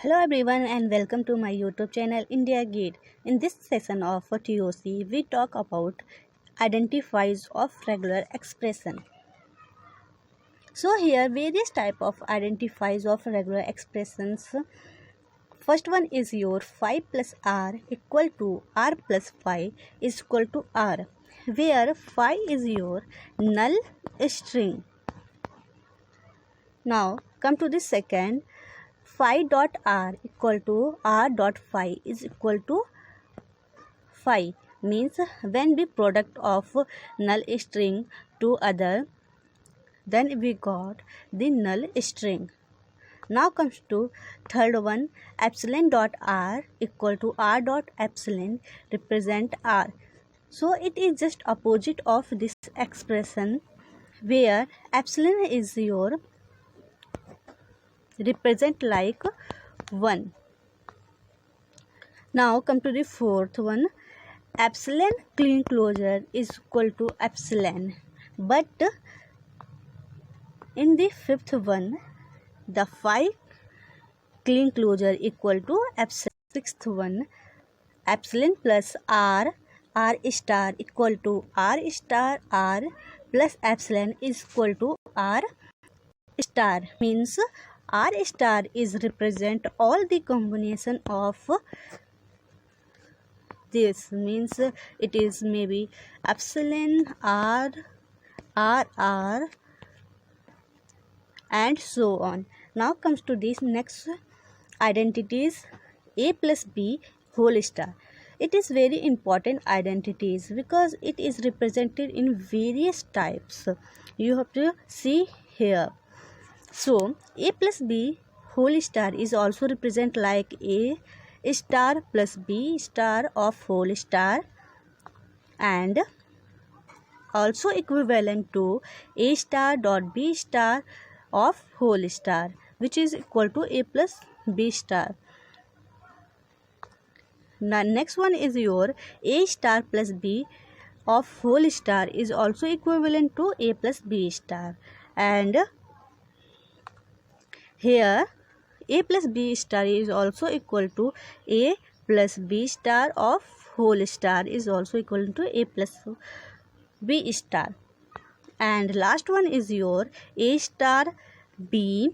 Hello everyone and welcome to my YouTube channel India Gate. In this session of TOC, we talk about identifiers of regular expression. So here various type of identifiers of regular expressions. First one is your phi plus r equal to r plus phi is equal to r, where phi is your null string. Now come to the second. Phi dot r equal to r dot phi is equal to phi, means when we product of null string to other, then we got the null string. Now comes to third one, epsilon dot r equal to r dot epsilon represent r. So it is just opposite of this expression, where epsilon is your represent like 1. Now come to the fourth one, epsilon clean closure is equal to epsilon, but in the fifth one, the phi clean closure equal to epsilon. Sixth one, epsilon plus r star equal to r star r plus epsilon is equal to r star, means r star is represent all the combination of this, means it is maybe epsilon r and so on. Now comes to this next identities, a plus b whole star. It is very important identities because it is represented in various types. You have to see here. So a plus b whole star is also represent like a star plus b star of whole star, and also equivalent to a star dot b star of whole star, which is equal to a plus b star. Now next one is your a star plus b of whole star is also equivalent to a plus b star, and here a plus b star is also equal to a plus b star of whole star is also equal to a plus b star. And last one is your a star b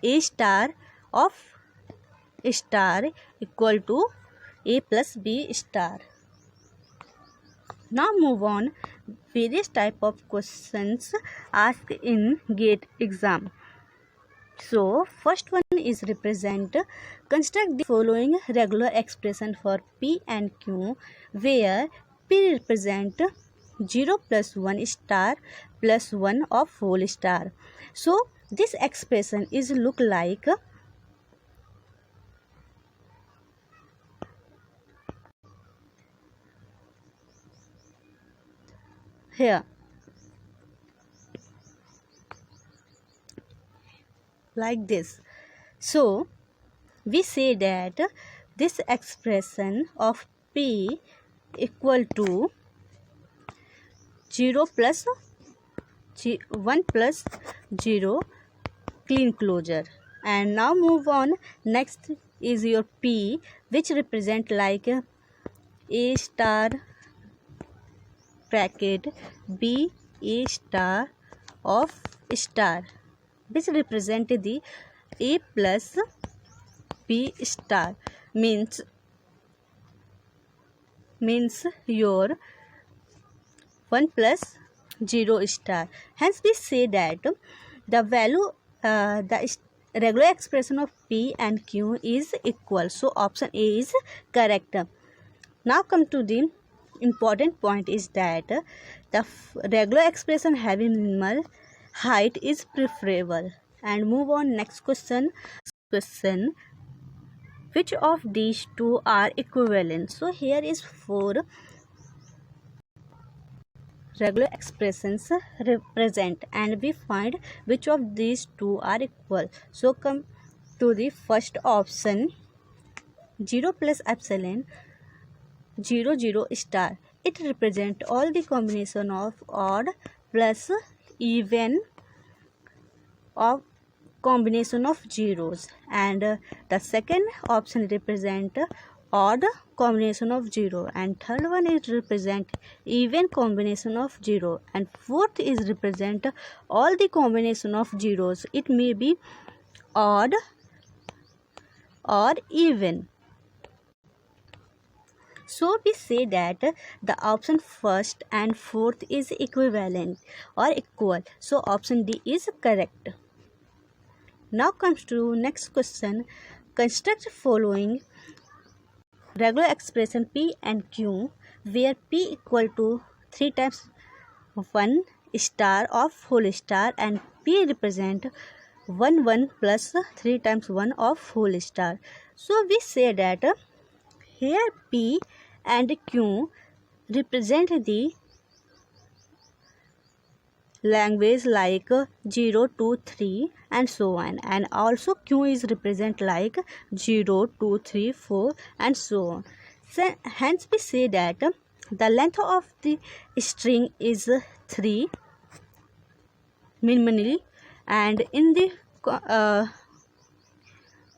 a star of star equal to a plus b star. Now move on various type of questions asked in GATE exam. So first one is represent, construct the following regular expression for P and Q, where P represent 0 plus 1 star plus 1 of whole star. So this expression is look like here, like this. So we say that this expression of P equal to 0 plus 1 plus 0 clean closure. And now move on, next is your P, which represent like a star bracket b a star of star, which represent the a plus b star, means your 1 plus 0 star. Hence we say that the value the regular expression of P and Q is equal. So option A is correct. Now come to the important point is that the regular expression having minimal height is preferable. And move on next question. Which of these two are equivalent? So here is 4 regular expressions represent, and we find which of these two are equal. So come to the first option, 0 plus epsilon 0 0 star. It represents all the combination of odd plus even of combination of zeros, and the second option represent odd combination of zero, and third one is represent even combination of zero, and fourth is represent all the combination of zeros. It may be odd or even. So we say that the option first and fourth is equivalent or equal. So option D is correct. Now comes to next question. Construct following regular expression P and Q, where P equal to 3 times 1 star of whole star and P represent 1 plus 3 times 1 of whole star. So we say that here P and Q represent the language like 0 to 3 and so on, and also Q is represent like 0 2 3 4 and so on. So hence we say that the length of the string is 3 minimally, and in the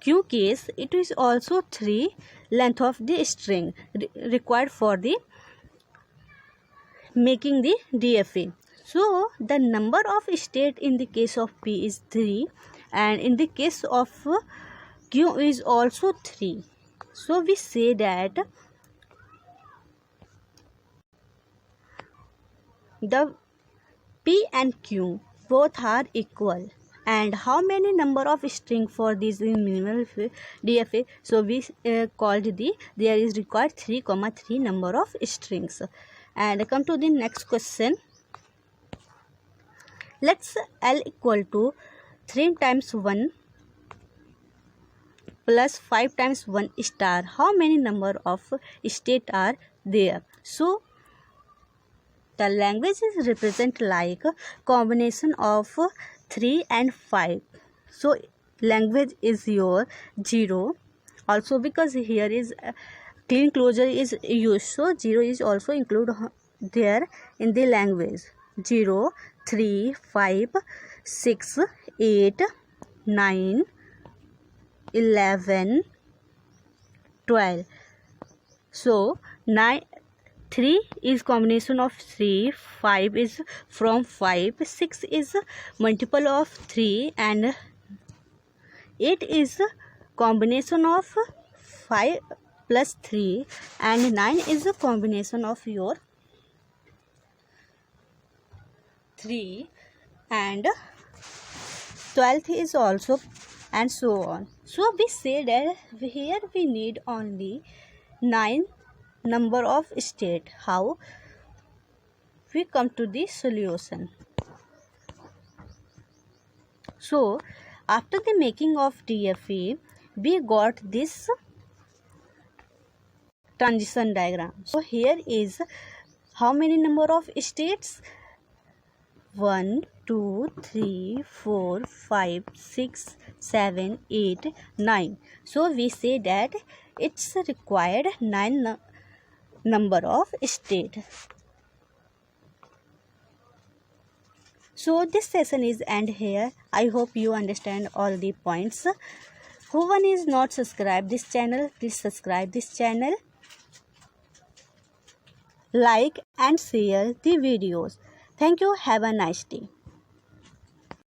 Q case it is also 3 length of the string required for the making the DFA. So the number of state in the case of P is 3, and in the case of Q is also 3. So we say that the P and Q both are equal. And how many number of string for this in minimal DFA? So we called there is required 3, number of strings. And come to the next question. Let's L equal to 3 times 1 plus 5 times 1 star. How many number of state are there? So the language is represent like combination of 3 and 5. So language is your 0. Also because here is clean closure is used, so 0 is also included there in the language. 0 3 5 6 8 9 11 12. So 3 is combination of 3, 5 is from 5, 6 is multiple of 3, and 8 is combination of 5 plus 3, and 9 is a combination of your 3, and 12th is also, and so on. So we say that here we need only 9 number of state. How we come to the solution? So after the making of DFA, we got this transition diagram. So here is how many number of states? 1 2 3 4 5 6 7 8 9. So we say that it's required 9 number of state. So this session is end here. I hope you understand all the points. Who one is not subscribed this channel, please subscribe this channel, like and share the videos. Thank you. Have a nice day.